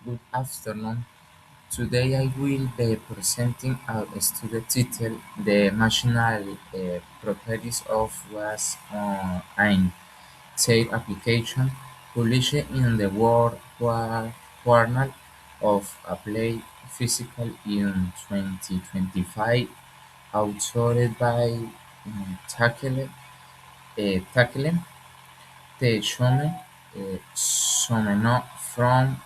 Good afternoon. Today I will be presenting a study titled "The Machinal Properties of Was and Their Application", published in the World Journal of Applied Physics in 2025, authored by Takele Teshome Someno from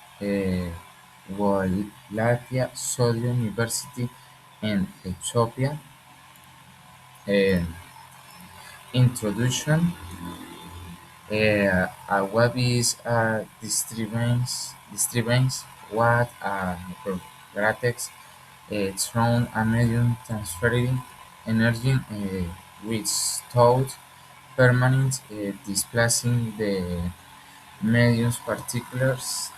Wallachia Sodium University in Ethiopia. Uh, Introduction. A web is a disturbance what a microgravity through a medium transferring energy without permanent displacing the medium's particulars.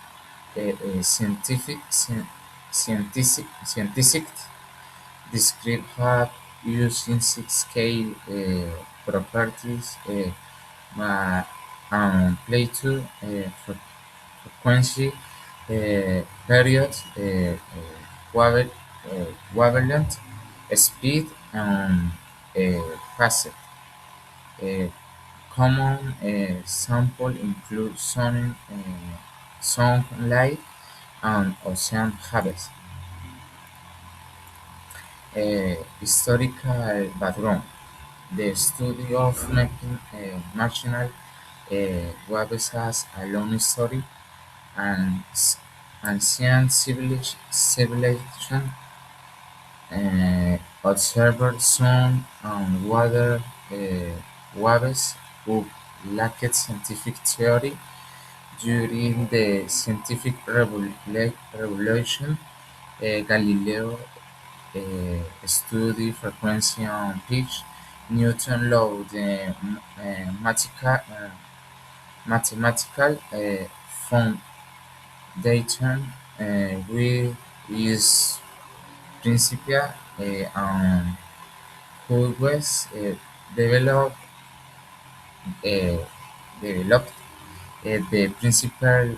Scientists describe how using six-scale properties amplitude, frequency, period, wavelength, speed, and phase. A common sample include sunlight and ocean waves. Historical background: the study of making marginal waves has a long story. and Ancient civilization observed sun and water waves who lacked scientific theory. During the scientific revolution, Galileo studied frequency and pitch. Newton law, the mathematical foundation with his Principia and Hughes developed uh, developed the principal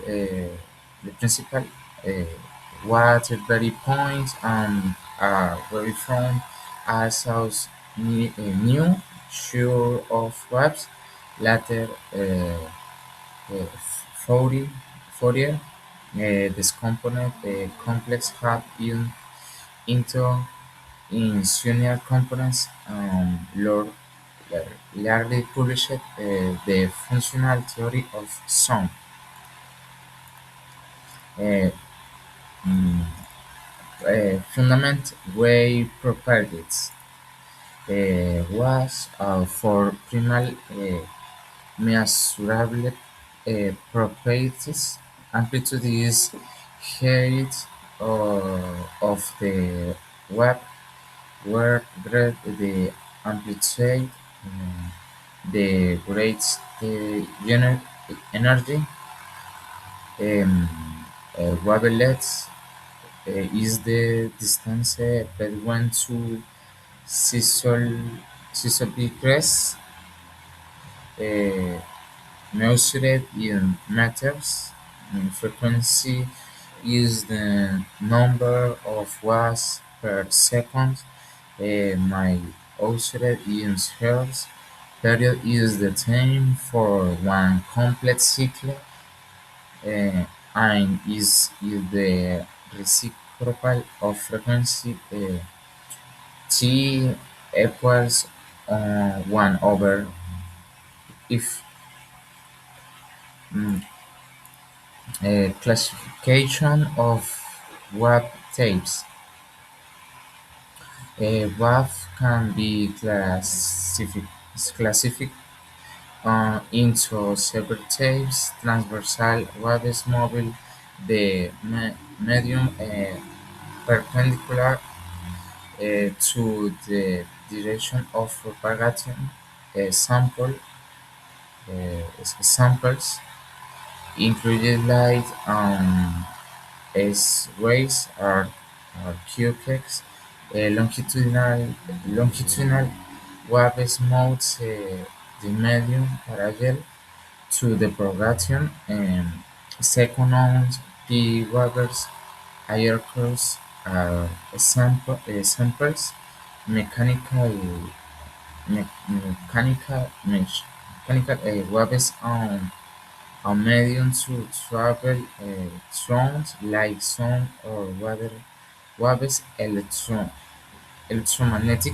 uh, water very point and very from as new sure of webs later Fourier, Fourier this component complex have into in senior components, Lord largely published the functional theory of sound. Uh, mm, Fundament wave properties was for primal measurable properties. Amplitude is height of the wave where great the amplitude, the great the energy. Um, Wavelength is the distance between two seismic uh, measured in meters. Frequency is the number of watts per second. My oscillate in hertz. Period is the time for one complete cycle, and is the reciprocal of frequency. T equals 1 over if. mm, Classification of web tapes. A WAV can be classified into several types: transversal waves, mobile, the medium perpendicular to the direction of propagation. Samples included light S-rays are cubics. Longitudinal waves mode the medium parallel to the propagation. Second ones P. Weber's aircraft are examples. Mechanical mechanical waves on medium to travel through like sound or water waves electromagnetic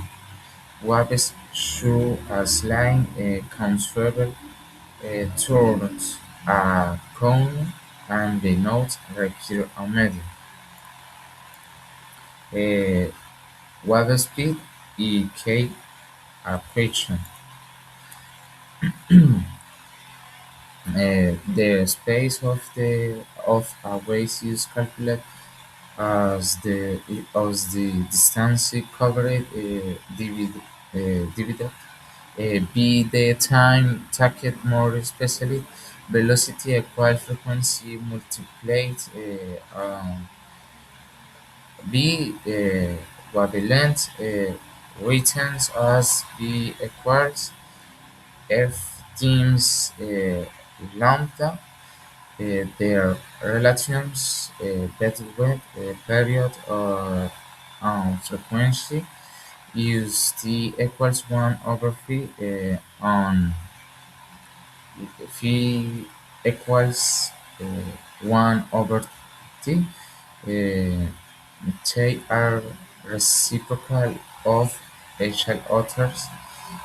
waves through a line considerable towards a cone and the notes require a medium uh, wave speed e k equation. The space of a wave is calculated as the distance covered divided b the time taken more especially velocity equal frequency multiplied b wavelength written as b equals f times lambda. Their relations bandwidth period or frequency use t equals 1 over phi on phi equals 1 over t. Uh, they are reciprocal of each other's.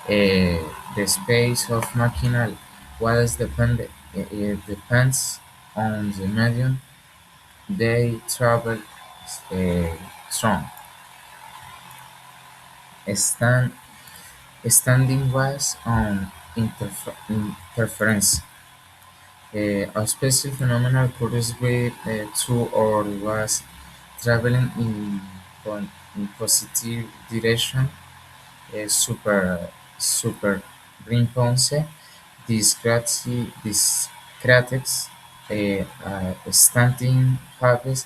The space of machinal was it depends on the medium they travel uh, through. Stand, standing was on interference. A special phenomenon occurs with two or was traveling in positive direction. Super superimponse Discrates standing waves.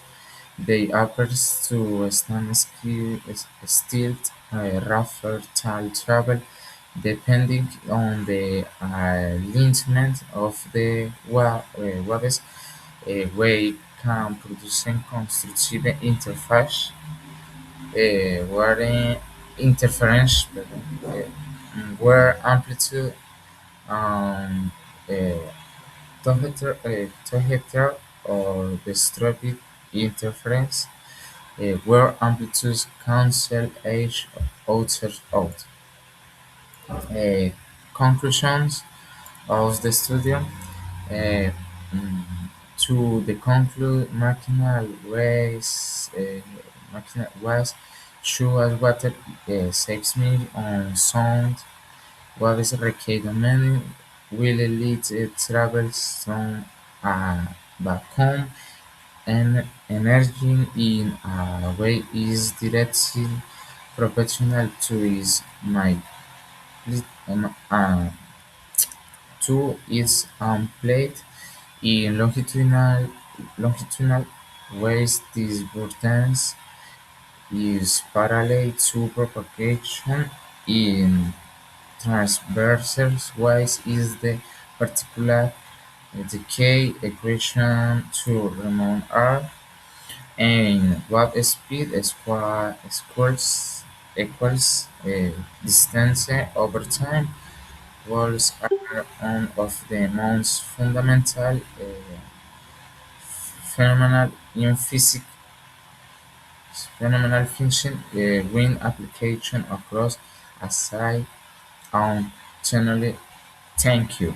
They appear to stand still rougher tall travel depending on the alignment of the waves. We can produce constructive interface where interference where amplitude um, uh, Toheter or distributed interference, where amplitudes cancel each other out. Uh, Conclusions of the study uh, mm, to the conclude machinal waves show us water 6 on sound waves requirement will lead travels from a vacuum and energy in a way is directly proportional to its plate in longitudinal ways. This vortex is parallel to propagation in transverse ways is the particular decay equation to remove R and what speed equals distance over time. Walls are one of the most fundamental phenomena in physics phenomenal function wind application across a site on generally. Thank you.